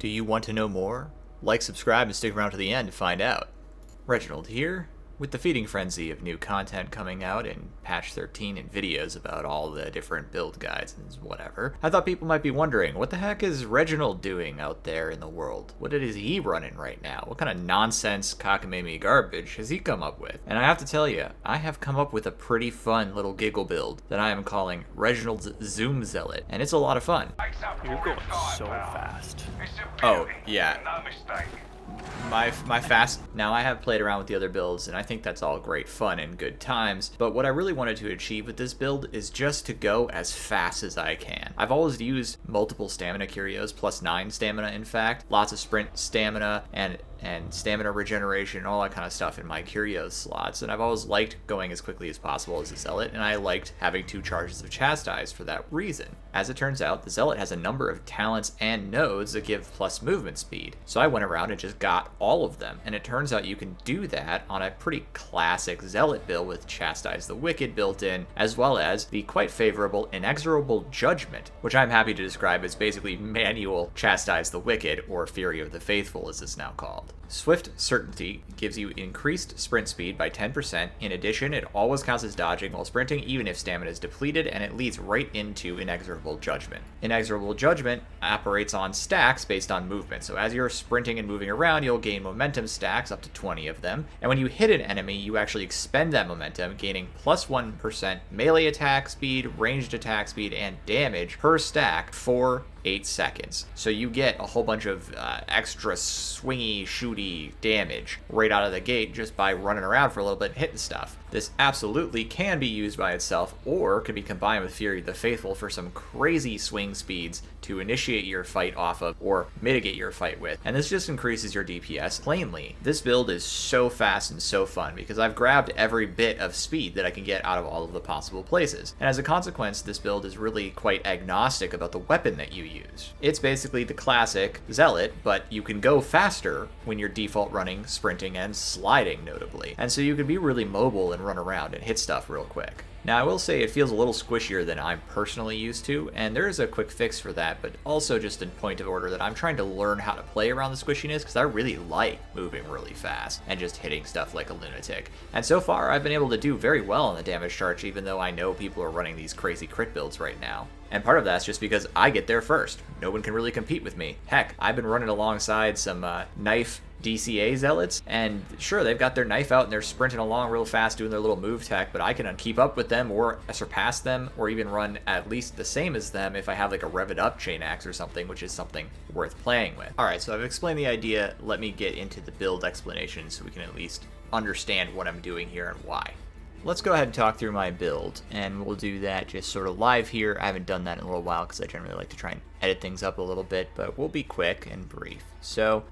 Do you want to know more? Like, subscribe, and stick around to the end to find out. Reginald here, with the feeding frenzy of new content coming out in patch 13 and videos about all the different build guides and whatever. I thought people might be wondering, what the heck is Reginald doing out there in the world? What is he running right now? What kind of nonsense cockamamie garbage has he come up with? And I have to tell you, I have come up with a pretty fun little giggle build that I am calling Reginald's Zoom Zealot, and it's a lot of fun. You're going so fast. Oh, yeah. My fast. Now, I have played around with the other builds, and I think that's all great fun and good times, but what I really wanted to achieve with this build is just to go as fast as I can. I've always used multiple stamina curios, plus 9 stamina in fact, lots of sprint stamina, and stamina regeneration, all that kind of stuff in my curio slots, and I've always liked going as quickly as possible as a Zealot, and I liked having 2 charges of Chastise for that reason. As it turns out, the Zealot has a number of talents and nodes that give plus movement speed, so I went around and just got all of them, and it turns out you can do that on a pretty classic Zealot build with Chastise the Wicked built in, as well as the quite favorable Inexorable Judgment, which I'm happy to describe as basically manual Chastise the Wicked, or Fury of the Faithful as it's now called. Swift Certainty gives you increased sprint speed by 10%. In addition, it always counts as dodging while sprinting, even if stamina is depleted, and it leads right into Inexorable Judgment. Inexorable Judgment operates on stacks based on movement, so as you're sprinting and moving around, you'll gain momentum stacks, up to 20 of them, and when you hit an enemy, you actually expend that momentum, gaining plus 1% melee attack speed, ranged attack speed, and damage per stack for 8 seconds. So you get a whole bunch of extra swingy, shooty damage right out of the gate just by running around for a little bit and hitting stuff. This absolutely can be used by itself, or can be combined with Fury of the Faithful for some crazy swing speeds to initiate your fight off of, or mitigate your fight with. And this just increases your DPS plainly. This build is so fast and so fun because I've grabbed every bit of speed that I can get out of all of the possible places. And as a consequence, this build is really quite agnostic about the weapon that you use. It's basically the classic Zealot, but you can go faster when you're default running, sprinting, and sliding notably. And so you can be really mobile and run around and hit stuff real quick. Now, I will say it feels a little squishier than I'm personally used to, and there is a quick fix for that, but also just in point of order that I'm trying to learn how to play around the squishiness because I really like moving really fast and just hitting stuff like a lunatic. And so far, I've been able to do very well on the damage chart, even though I know people are running these crazy crit builds right now. And part of that's just because I get there first. No one can really compete with me. Heck, I've been running alongside some knife DCA Zealots, and sure, they've got their knife out and they're sprinting along real fast doing their little move tech, but I can keep up with them or surpass them or even run at least the same as them if I have like a rev it up chain axe or something, which is something worth playing with. Alright, so I've explained the idea. Let me get into the build explanation so we can at least understand what I'm doing here and why. Let's go ahead and talk through my build, and we'll do that just sort of live here. I haven't done that in a little while because I generally like to try and edit things up a little bit, but we'll be quick and brief. So,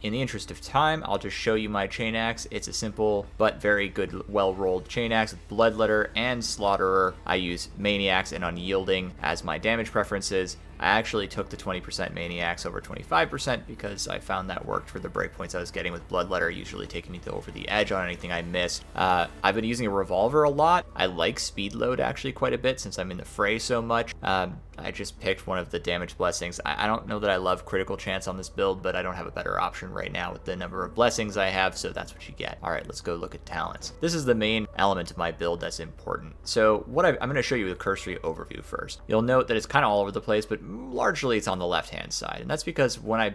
in the interest of time, I'll just show you my chain axe. It's a simple but very good, well-rolled chain axe with Bloodletter and Slaughterer. I use Maniacs and Unyielding as my damage preferences. I actually took the 20% Maniacs over 25% because I found that worked for the breakpoints I was getting with Bloodletter, usually taking me over the edge on anything I missed. I've been using a revolver a lot. I like speed load actually quite a bit since I'm in the fray so much. I just picked one of the damage blessings. I don't know that I love critical chance on this build, but I don't have a better option right now with the number of blessings I have, so that's what you get. All right, let's go look at talents. This is the main element of my build that's important. So I'm going to show you a cursory overview first. You'll note that it's kind of all over the place, but largely it's on the left-hand side, and that's because when I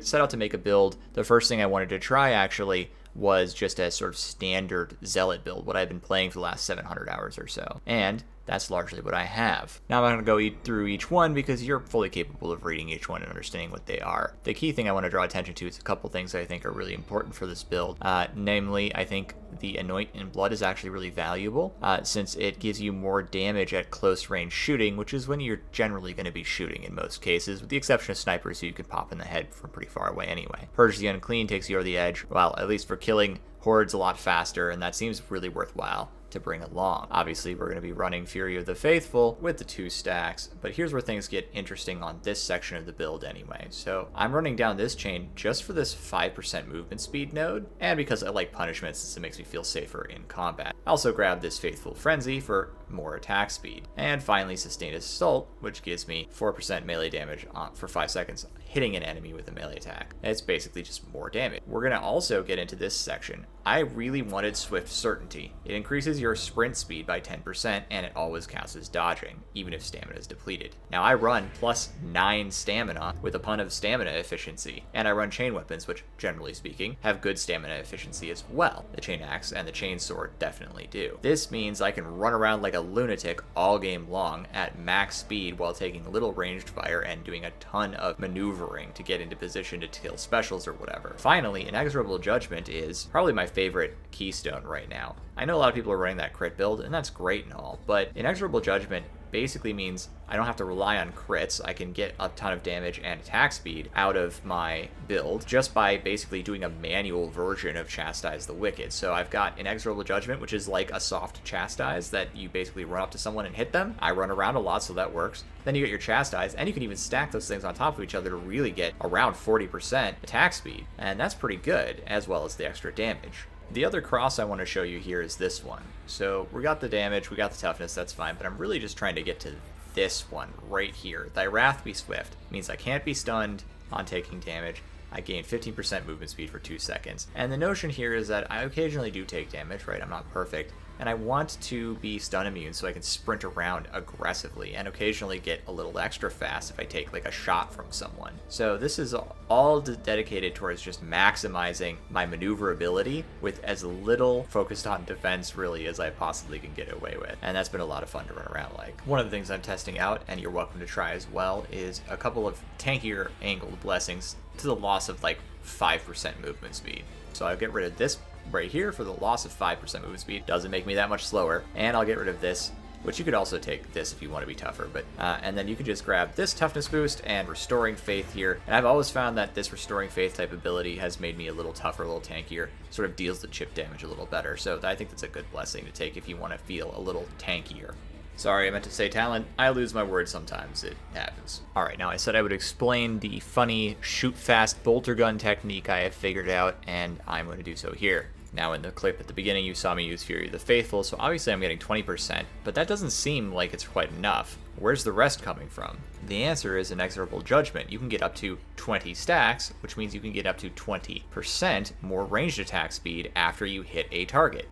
set out to make a build, the first thing I wanted to try actually was just a sort of standard Zealot build, what I've been playing for the last 700 hours or so. And that's largely what I have. Now I'm not going to go through each one because you're fully capable of reading each one and understanding what they are. The key thing I want to draw attention to is a couple things that I think are really important for this build. Namely, I think the Anoint in Blood is actually really valuable since it gives you more damage at close range shooting, which is when you're generally going to be shooting in most cases, with the exception of snipers who you can pop in the head from pretty far away anyway. Purge the Unclean takes you over the edge, well, at least for killing hordes a lot faster, and that seems really worthwhile to bring along. Obviously, we're going to be running Fury of the Faithful with the 2 stacks, but here's where things get interesting on this section of the build anyway. So I'm running down this chain just for this 5% movement speed node, and because I like punishments since it makes me feel safer in combat. I also grabbed this Faithful Frenzy for more attack speed, and finally Sustained Assault, which gives me 4% melee damage for 5 seconds hitting an enemy with a melee attack. It's basically just more damage. We're going to also get into this section. I really wanted Swift Certainty. It increases your sprint speed by 10%, and it always counts as dodging, even if stamina is depleted. Now I run plus 9 stamina with a ton of stamina efficiency, and I run chain weapons, which, generally speaking, have good stamina efficiency as well. The chain axe and the chain sword definitely do. This means I can run around like a lunatic all game long at max speed while taking little ranged fire and doing a ton of maneuvering to get into position to kill specials or whatever. Finally, Inexorable Judgment is probably my favorite keystone right now. I know a lot of people are running that crit build, and that's great and all, but Inexorable Judgment basically means I don't have to rely on crits. I can get a ton of damage and attack speed out of my build just by basically doing a manual version of Chastise the Wicked. So I've got Inexorable Judgment, which is like a soft Chastise that you basically run up to someone and hit them. I run around a lot, so that works. Then you get your Chastise, and you can even stack those things on top of each other to really get around 40% attack speed, and that's pretty good, as well as the extra damage. The other cross I want to show you here is this one. So we got the damage, we got the toughness, that's fine, but I'm really just trying to get to this one right here. Thy Wrath be Swift means I can't be stunned on taking damage. I gain 15% movement speed for 2 seconds. And the notion here is that I occasionally do take damage, right? I'm not perfect. And I want to be stun immune so I can sprint around aggressively and occasionally get a little extra fast if I take like a shot from someone. So this is all dedicated towards just maximizing my maneuverability with as little focused on defense really as I possibly can get away with. And that's been a lot of fun to run around like. One of the things I'm testing out, and you're welcome to try as well, is a couple of tankier angled blessings to the loss of like 5% movement speed. So I'll get rid of this right here for the loss of 5% movement speed. Doesn't make me that much slower. And I'll get rid of this, which you could also take this if you want to be tougher. But and then you can just grab this toughness boost and Restoring Faith here. And I've always found that this Restoring Faith type ability has made me a little tougher, a little tankier, sort of deals the chip damage a little better. So I think that's a good blessing to take if you want to feel a little tankier. Sorry, I meant to say talent. I lose my words sometimes. It happens. Alright, now I said I would explain the funny shoot-fast bolter gun technique I have figured out, and I'm going to do so here. Now in the clip at the beginning you saw me use Fury of the Faithful, so obviously I'm getting 20%, but that doesn't seem like it's quite enough. Where's the rest coming from? The answer is Inexorable Judgment. You can get up to 20 stacks, which means you can get up to 20% more ranged attack speed after you hit a target.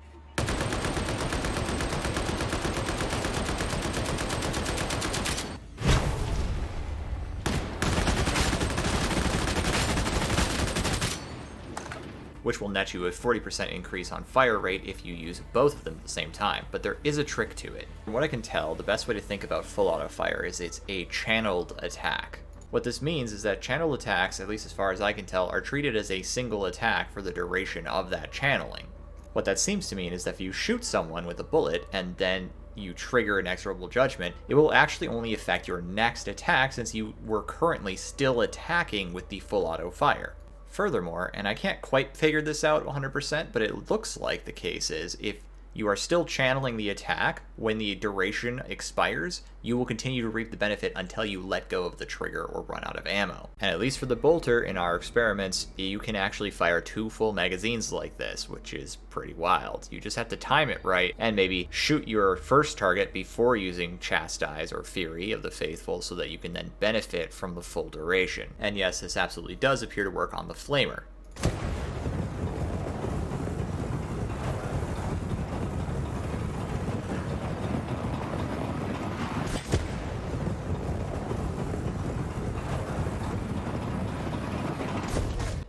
Which will net you a 40% increase on fire rate if you use both of them at the same time, but there is a trick to it. From what I can tell, the best way to think about full auto fire is it's a channeled attack. What this means is that channeled attacks, at least as far as I can tell, are treated as a single attack for the duration of that channeling. What that seems to mean is that if you shoot someone with a bullet and then you trigger Inexorable Judgment, it will actually only affect your next attack since you were currently still attacking with the full auto fire. Furthermore, and I can't quite figure this out 100%, but it looks like the case is if you are still channeling the attack when the duration expires, you will continue to reap the benefit until you let go of the trigger or run out of ammo. And at least for the bolter in our experiments, you can actually fire 2 full magazines like this, which is pretty wild. You just have to time it right and maybe shoot your first target before using Chastise or Fury of the Faithful so that you can then benefit from the full duration. And yes, this absolutely does appear to work on the Flamer.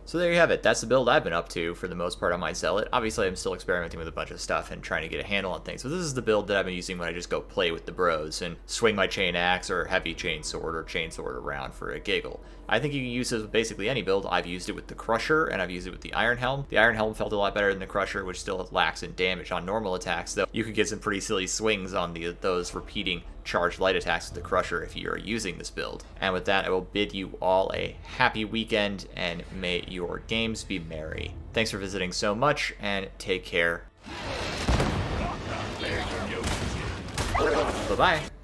So there you have it. That's the build I've been up to for the most part on my Zealot. Obviously, I'm still experimenting with a bunch of stuff and trying to get a handle on things. But this is the build that I've been using when I just go play with the bros and swing my chain axe or heavy chain sword around for a giggle. I think you can use this with basically any build. I've used it with the Crusher and I've used it with the Iron Helm. The Iron Helm felt a lot better than the Crusher, which still lacks in damage on normal attacks, though you could get some pretty silly swings on those repeating charged light attacks with the Crusher if you are using this build. And with that, I will bid you all a happy weekend and may your games be merry. Thanks for visiting so much and take care. Bye-bye.